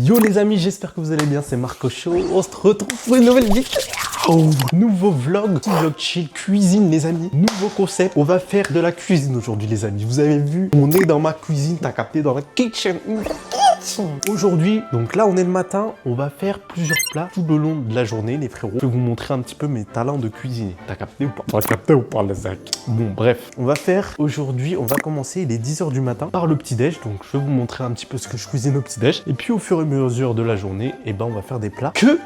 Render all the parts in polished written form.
Yo les amis, j'espère que vous allez bien, c'est Marco Show. On se retrouve pour une nouvelle vidéo. Nouveau vlog, petit vlog chill, cuisine les amis. Nouveau concept, on va faire de la cuisine aujourd'hui les amis. Vous avez vu, on est dans ma cuisine, t'as capté, dans la kitchen. Aujourd'hui, donc là on est le matin, on va faire plusieurs plats tout le long de la journée les frérots. Je vais vous montrer un petit peu mes talents de cuisiner. T'as capté ou pas? T'as capté ou pas les sacs? Bon bref, on va faire aujourd'hui, on va commencer, il est 10 h du matin par le petit déj. Donc je vais vous montrer un petit peu ce que je cuisine au petit déj. Et puis au fur et à mesure de la journée, et ben on va faire des plats que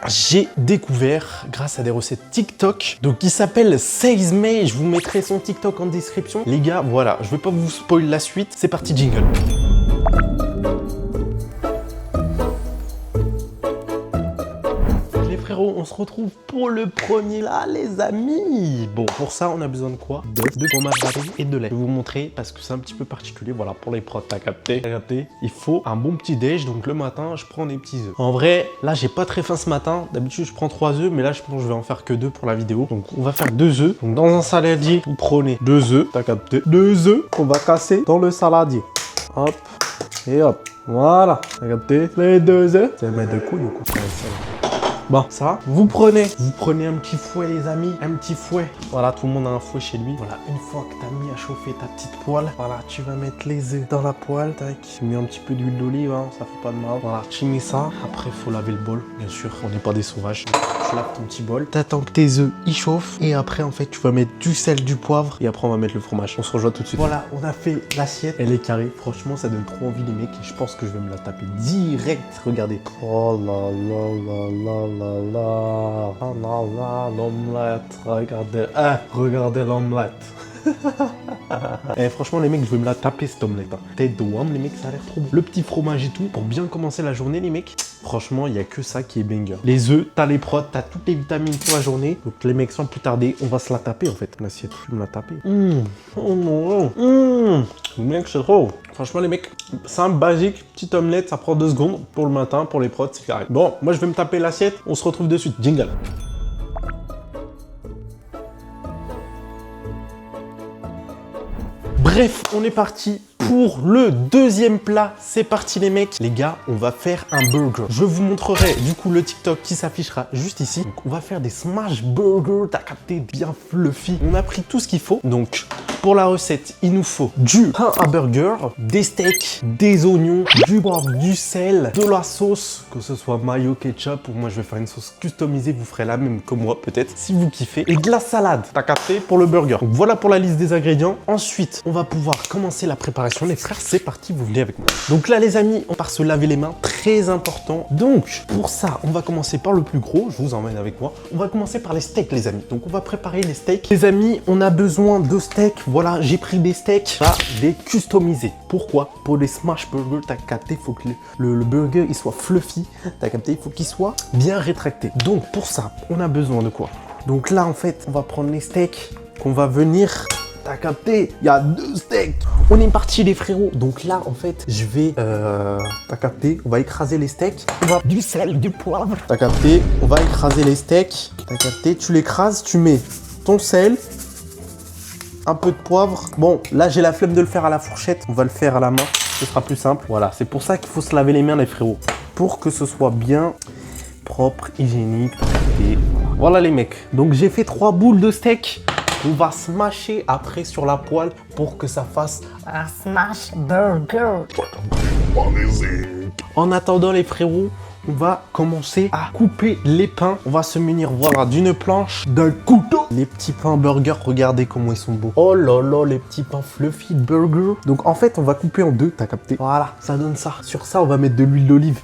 j'ai découvert grâce à des recettes TikTok. Donc il s'appelle Seismey, je vous mettrai son TikTok en description. Les gars, voilà, je vais pas vous spoil la suite. C'est parti, jingle. On se retrouve pour le premier là les amis. Bon pour ça on a besoin de quoi? De fromage râpé et de lait. Je vais vous montrer parce que c'est un petit peu particulier. Voilà pour les prods, t'as capté? Il faut un bon petit déj. Donc le matin je prends des petits œufs. En vrai là j'ai pas très faim ce matin. D'habitude je prends 3 œufs mais là je pense que je vais en faire que 2 pour la vidéo. Donc on va faire 2 œufs. Donc dans un saladier vous prenez 2 œufs, t'as capté? 2 œufs qu'on va casser dans le saladier. Hop et hop. Voilà, t'as capté? Les 2 œufs. Ça va mettre de couilles ou quoi? Bon, ça, vous prenez un petit fouet les amis, un petit fouet. Voilà, tout le monde a un fouet chez lui. Voilà, une fois que tu as mis à chauffer ta petite poêle, voilà, tu vas mettre les œufs dans la poêle. Tac, tu mets un petit peu d'huile d'olive, hein, ça fait pas de mal. Voilà, tu mets ça. Après, il faut laver le bol, bien sûr, on n'est pas des sauvages. Tu laves ton petit bol. T'attends que tes œufs ils chauffent. Et après, en fait, tu vas mettre du sel, du poivre. Et après, on va mettre le fromage. On se rejoint tout de suite. Voilà, on a fait l'assiette. Elle est carrée. Franchement, ça donne trop envie les mecs. Et je pense que je vais me la taper direct. Regardez. Oh là là là là. Oh là là, l'omelette, regardez, regardez l'omelette. Et franchement les mecs, je vais me la taper cette omelette. Tête de wam les mecs, ça a l'air trop bon. Le petit fromage et tout, pour bien commencer la journée les mecs. Franchement, il n'y a que ça qui est banger. Les œufs, t'as les prods, t'as toutes les vitamines pour la journée. Donc les mecs, sans plus tarder, on va se la taper en fait. L'assiette, je vais me la taper. Oh non. Mec, c'est trop. Franchement les mecs, simple, basique, petite omelette, ça prend 2 secondes. Pour le matin, pour les prods, c'est carré. Bon, moi je vais me taper l'assiette, on se retrouve de suite. Jingle. Bref, on est parti pour le deuxième plat. C'est parti les mecs. Les gars, on va faire un burger. Je vous montrerai du coup le TikTok qui s'affichera juste ici. Donc, on va faire des smash burgers. T'as capté, bien fluffy. On a pris tout ce qu'il faut. Donc, pour la recette, il nous faut du pain à burger, des steaks, des oignons, du poivre, du sel, de la sauce, que ce soit mayo, ketchup, ou moi je vais faire une sauce customisée, vous ferez la même que moi peut-être, si vous kiffez, et de la salade, t'as capté, pour le burger. Donc voilà pour la liste des ingrédients. Ensuite, on va pouvoir commencer la préparation. Les frères, c'est parti, vous venez avec moi. Donc là les amis, on part se laver les mains, très important. Donc pour ça, on va commencer par le plus gros, je vous emmène avec moi. On va commencer par les steaks les amis. Donc on va préparer les steaks. Les amis, on a besoin de steaks. Voilà, j'ai pris des steaks, là, les customiser. Pourquoi? Pour les smash burgers, t'as capté, il faut que le burger il soit fluffy. T'as capté, il faut qu'il soit bien rétracté. Donc pour ça, on a besoin de quoi? Donc là en fait, on va prendre les steaks qu'on va venir. T'as capté, il y a 2 steaks. On est parti les frérots. Donc là en fait, je vais, t'as capté, on va écraser les steaks. On va du sel, du poivre. T'as capté, on va écraser les steaks. T'as capté, tu l'écrases, tu mets ton sel. Un peu de poivre. Bon, là, j'ai la flemme de le faire à la fourchette. On va le faire à la main. Ce sera plus simple. Voilà, c'est pour ça qu'il faut se laver les mains, les frérots. Pour que ce soit bien propre, hygiénique. Et voilà, les mecs. Donc, j'ai fait 3 boules de steak. On va smasher après sur la poêle pour que ça fasse un smash burger. En attendant, les frérots, on va commencer à couper les pains. On va se munir, voilà, d'une planche, d'un couteau. Les petits pains burger, regardez comment ils sont beaux. Oh là là, les petits pains fluffy de burger. Donc en fait, on va couper en 2, t'as capté? Voilà, ça donne ça. Sur ça, on va mettre de l'huile d'olive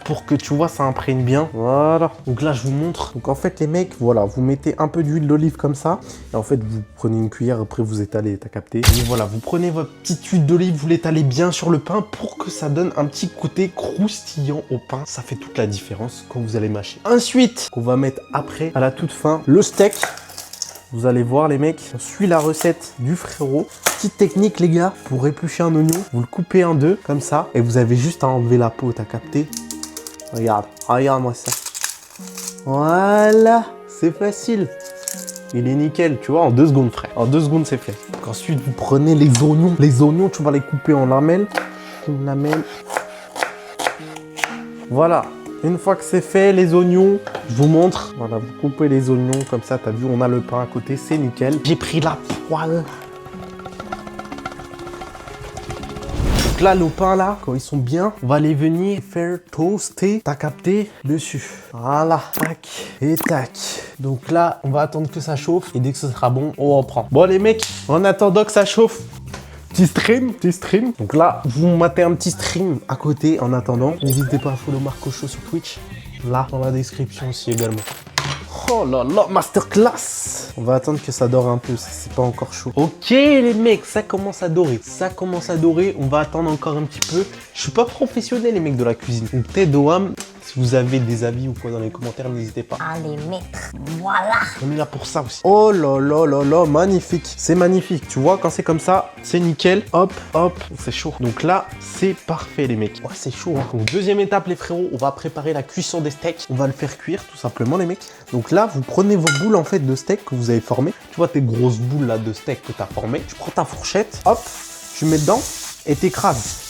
pour que tu vois, ça imprègne bien. Voilà. Donc là, je vous montre. Donc en fait, les mecs, voilà, vous mettez un peu d'huile d'olive comme ça. Et en fait, vous prenez une cuillère, après vous étalez, t'as capté? Et voilà, vous prenez votre petite huile d'olive, vous l'étalez bien sur le pain pour que ça donne un petit côté croustillant au pain. Ça fait toute la différence quand vous allez mâcher. Ensuite, on va mettre après, à la toute fin, le steak. Vous allez voir les mecs, on suit la recette du frérot. Petite technique les gars, pour éplucher un oignon, vous le coupez en 2 comme ça. Et vous avez juste à enlever la peau, t'as capté? Regarde, regarde-moi ça. Voilà, c'est facile. Il est nickel, tu vois, en 2 secondes, frère. En 2 secondes, c'est fait. Donc ensuite, vous prenez les oignons. Les oignons, tu vas les couper en lamelles. Une lamelle. Voilà. Une fois que c'est fait, les oignons, je vous montre. Voilà, vous coupez les oignons comme ça, t'as vu, on a le pain à côté, c'est nickel. J'ai pris la poêle. Donc là, nos pains là, quand ils sont bien, on va les venir faire toaster. T'as capté dessus. Voilà, tac et tac. Donc là, on va attendre que ça chauffe et dès que ce sera bon, on reprend. Bon les mecs, en attendant que ça chauffe, petit stream. Donc là, vous matez un petit stream à côté en attendant. N'hésitez pas à follow Marco Show sur Twitch. Là, dans la description aussi également. Oh là là, masterclass. On va attendre que ça dore un peu, c'est pas encore chaud. Ok les mecs, ça commence à dorer. Ça commence à dorer, on va attendre encore un petit peu. Je suis pas professionnel les mecs de la cuisine. Donc tête de Wham, si vous avez des avis ou quoi dans les commentaires, n'hésitez pas à les mettre. Voilà. On est là pour ça aussi. Oh là là là là, magnifique. C'est magnifique. Tu vois, quand c'est comme ça, c'est nickel. Hop, hop, c'est chaud. Donc là, c'est parfait les mecs. Ouais, c'est chaud. Hein. Donc deuxième étape les frérots, on va préparer la cuisson des steaks. On va le faire cuire tout simplement les mecs. Donc là, vous prenez vos boules en fait de steak que vous avez formées. Tu vois tes grosses boules là de steak que tu as formées. Tu prends ta fourchette, hop, tu mets dedans et t'écrases.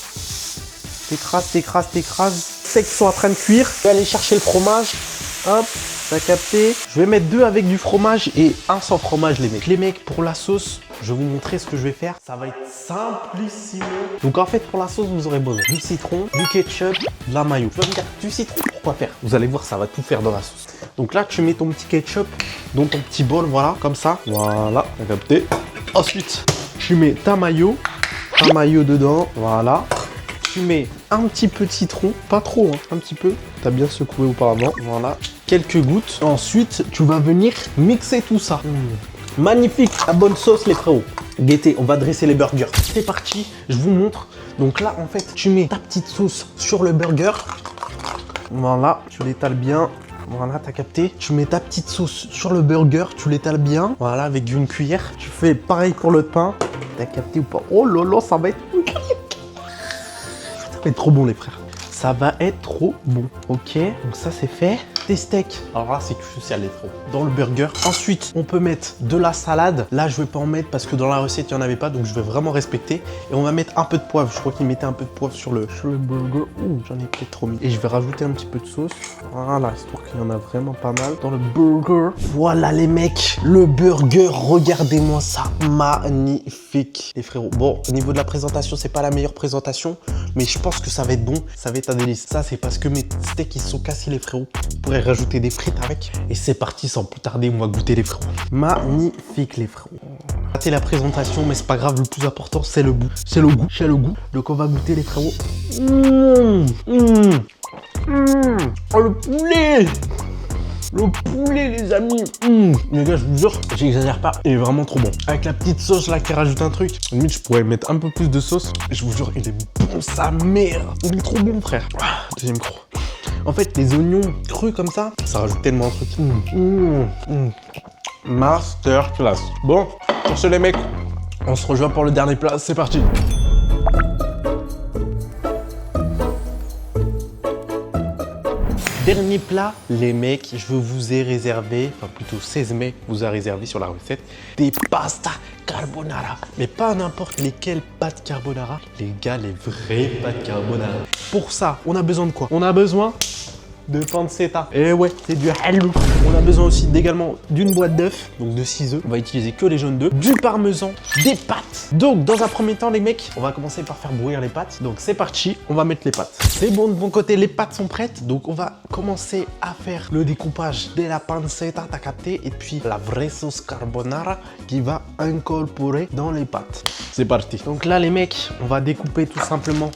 T'écrases. Steaks sont en train de cuire. Je vais aller chercher le fromage. Hop, t'as capté. Je vais mettre 2 avec du fromage et 1 sans fromage les mecs. Les mecs, pour la sauce, je vais vous montrer ce que je vais faire. Ça va être simplissimo. Donc en fait, pour la sauce, vous aurez besoin du citron, du ketchup, de la mayo. Tu vas me dire, du citron, pourquoi faire? Vous allez voir, ça va tout faire dans la sauce. Donc là, tu mets ton petit ketchup dans ton petit bol, voilà, comme ça. Voilà, t'as capté. Ensuite, tu mets ta mayo dedans, voilà. Tu mets un petit peu de citron, pas trop, hein, un petit peu. T'as bien secoué auparavant, voilà. Quelques gouttes. Ensuite, tu vas venir mixer tout ça. Magnifique, la bonne sauce les frérots. Guettez, on va dresser les burgers. C'est parti, je vous montre. Donc là, en fait, tu mets ta petite sauce sur le burger. Voilà, tu l'étales bien. Voilà, t'as capté. Tu mets ta petite sauce sur le burger, tu l'étales bien. Voilà, avec une cuillère. Tu fais pareil pour le pain. T'as capté ou pas? Oh là là, ça va être... Ça va être trop bon les frères. Ça va être trop bon. Ok, donc ça c'est fait. Des steaks. Alors là, c'est crucial les frérots. Dans le burger. Ensuite, on peut mettre de la salade. Là, je vais pas en mettre parce que dans la recette, il n'y en avait pas. Donc, je vais vraiment respecter. Et on va mettre un peu de poivre. Je crois qu'il mettait un peu de poivre sur le burger. Ouh, j'en ai peut-être trop mis. Et je vais rajouter un petit peu de sauce. Voilà, histoire qu'il y en a vraiment pas mal dans le burger. Voilà les mecs, le burger. Regardez-moi ça. Magnifique. Les frérots. Bon, au niveau de la présentation, c'est pas la meilleure présentation. Mais je pense que ça va être bon. Ça va être un délice. Ça, c'est parce que mes steaks, ils se sont cassés les frérots. Vous pourrez rajouter des frites avec. Et c'est parti, sans plus tarder, on va goûter les frérots. Magnifique les frérots. Ratez la présentation, mais c'est pas grave, le plus important c'est le goût. C'est le goût. Donc on va goûter les frérots. Oh le poulet! Le poulet les amis. Les gars, je vous jure, j'exagère pas, il est vraiment trop bon. Avec la petite sauce là qui rajoute un truc. Limite, je pourrais mettre un peu plus de sauce. Je vous jure, il est bon sa mère. Il est trop bon frère. Deuxième croc. En fait, les oignons crus comme ça rajoute tellement de trucs. Masterclass. Bon, sur ce les mecs, on se rejoint pour le dernier plat. C'est parti. Dernier plat, les mecs, je vous ai réservé, enfin plutôt 16 mai vous a réservé sur la recette, des pasta carbonara. Mais pas n'importe lesquelles pâtes carbonara. Les gars, les vraies pâtes carbonara. Pour ça, on a besoin de quoi? On a besoin de pancetta. Et ouais, c'est du halou. On a besoin aussi également d'une boîte d'œufs, donc de 6 œufs. On va utiliser que les jaunes d'œufs, du parmesan, des pâtes. Donc, dans un premier temps, les mecs, on va commencer par faire bouillir les pâtes. Donc, c'est parti, on va mettre les pâtes. C'est bon de mon côté, les pâtes sont prêtes. Donc, on va commencer à faire le découpage de la pancetta, t'as capté, et puis la vraie sauce carbonara qui va incorporer dans les pâtes. C'est parti. Donc là, les mecs, on va découper tout simplement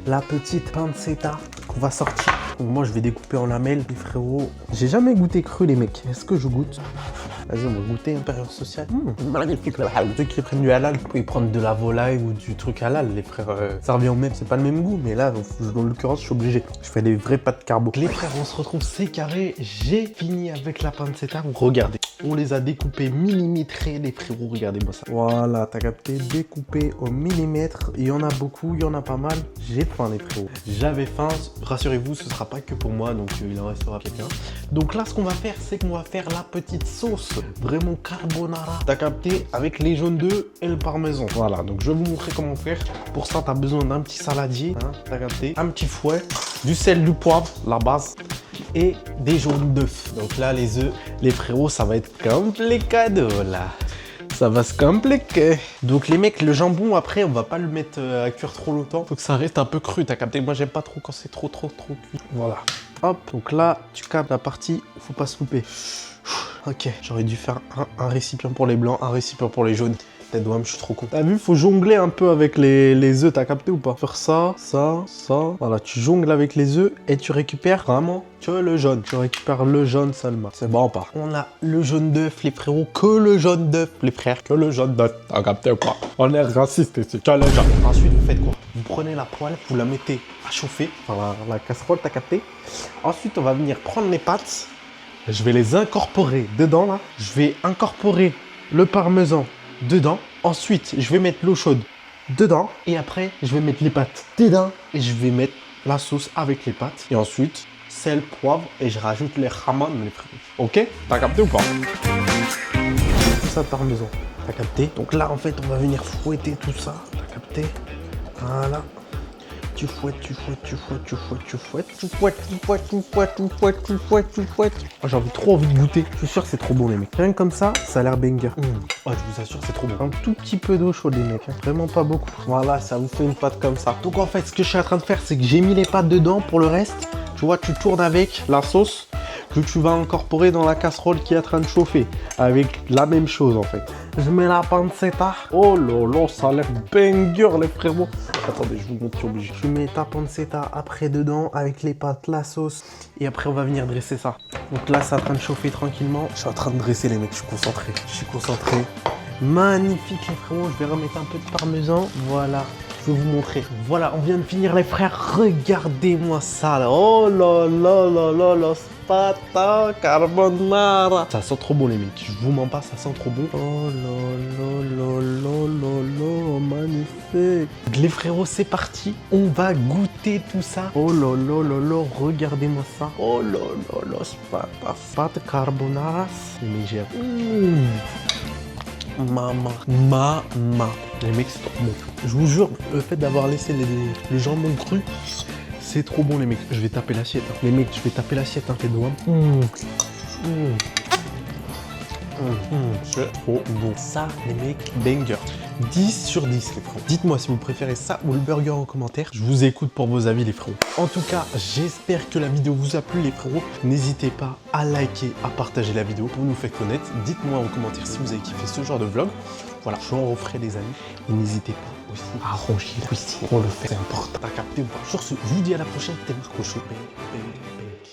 la petite pancetta qu'on va sortir. Donc moi je vais découper en lamelles, les frérots. J'ai jamais goûté cru les mecs. Est-ce que je goûte? Vas-y, on va goûter une période sociale. Magnifique le halal. Ceux qui prennent du halal, vous pouvez prendre de la volaille ou du truc halal, les frères. Ça revient au même, c'est pas le même goût, mais là, dans l'occurrence, je suis obligé. Je fais des vraies pâtes carbo. Les frères, on se retrouve, c'est carré. J'ai fini avec la pancetta. Regardez, on les a découpés millimétrés, les frérots. Regardez-moi ça. Voilà, t'as capté, découpé au millimètre. Il y en a beaucoup, il y en a pas mal. J'ai faim, les frérots. J'avais faim. Rassurez-vous, ce sera pas que pour moi, donc il en restera quelqu'un. Donc là, ce qu'on va faire, c'est qu'on va faire la petite sauce Vraiment carbonara. T'as capté? Avec les jaunes d'œufs et le parmesan. Voilà, donc je vais vous montrer comment faire. Pour ça, t'as besoin d'un petit saladier. Hein, t'as capté? Un petit fouet, du sel, du poivre, la base. Et des jaunes d'œufs. Donc là, les œufs, les frérots, ça va être compliqué là. Ça va se compliquer. Donc les mecs, le jambon, après, on va pas le mettre à cuire trop longtemps. Faut que ça reste un peu cru, t'as capté? Moi, j'aime pas trop quand c'est trop cuit. Voilà. Hop, donc là, tu captes la partie où faut pas se louper. Ok, j'aurais dû faire un récipient pour les blancs, un récipient pour les jaunes. Tête d'ouam, je suis trop con. T'as vu, faut jongler un peu avec les œufs, t'as capté ou pas? Faire ça, ça, ça. Voilà, tu jongles avec les œufs et tu récupères vraiment que le jaune. Tu récupères le jaune seulement. C'est bon, pas. On a le jaune d'œuf, les frérots, que le jaune d'œuf, les frères, que le jaune d'œuf. T'as capté ou pas? On est raciste ici, que le jaune. Ensuite, vous faites quoi? Vous prenez la poêle, vous la mettez à chauffer, enfin la casserole, t'as capté? Ensuite, on va venir prendre les pâtes. Je vais les incorporer dedans, là. Je vais incorporer le parmesan dedans. Ensuite, je vais mettre l'eau chaude dedans. Et après, je vais mettre les pâtes dedans. Et je vais mettre la sauce avec les pâtes. Et ensuite, sel, poivre. Et je rajoute les hamon, les frères. Ok? T'as capté ou pas? C'est ça, le parmesan. T'as capté? Donc là, en fait, on va venir fouetter tout ça. T'as capté? Voilà. Tu fouettes, tu fouettes, tu fouettes, tu fouettes, tu fouettes, tu fouettes, tu fouettes, tu fouettes, tu fouettes, tu fouettes, tu fouettes. Oh, j'ai trop envie de goûter. Je suis sûr que c'est trop bon, les mecs. Rien que comme ça a l'air banger. Oh, je vous assure, c'est trop bon. Un tout petit peu d'eau chaude, les mecs. Hein. Vraiment pas beaucoup. Voilà, ça vous fait une pâte comme ça. Donc en fait, ce que je suis en train de faire, c'est que j'ai mis les pâtes dedans pour le reste. Tu vois, tu tournes avec la sauce que tu vas incorporer dans la casserole qui est en train de chauffer. Avec la même chose, en fait. Je mets la pancetta. Oh là là, ça a l'air banger, les frérots. Attendez, je vous montre, je suis obligé. Je mets ta pancetta après dedans avec les pâtes, la sauce. Et après, on va venir dresser ça. Donc là, c'est en train de chauffer tranquillement. Je suis en train de dresser, les mecs. Je suis concentré. Je suis concentré. Magnifique, les frérots. Je vais remettre un peu de parmesan. Voilà. Je vais vous montrer. Voilà, on vient de finir, les frères. Regardez-moi ça, là. Oh là là là là là. Pâte carbonara. Ça sent trop bon, les mecs. Je vous mens pas, ça sent trop bon. Oh là là là là là là, magnifique. Les frérots, c'est parti. On va goûter tout ça. Oh là là là là, regardez-moi ça. Oh là là là, pâte carbonara. Les mecs, j'ai... Maman. Les mecs, c'est trop bon. Je vous jure, le fait d'avoir laissé le jambon cru, c'est trop bon, les mecs. Je vais taper l'assiette. Hein. Les mecs, je vais taper l'assiette, hein, tes doigts. C'est trop bon. Ça, les mecs, banger. 10 sur 10, les frérots. Dites-moi si vous préférez ça ou le burger en commentaire. Je vous écoute pour vos avis, les frérots. En tout cas, j'espère que la vidéo vous a plu, les frérots. N'hésitez pas à liker, à partager la vidéo pour nous faire connaître. Dites-moi en commentaire si vous avez kiffé ce genre de vlog. Voilà, je en referai des amis. Et n'hésitez pas aussi à arranger la cuisine. On le fait, c'est important. T'as capté ou pas? Sur ce, je vous dis à la prochaine. C'était Marco Chaud.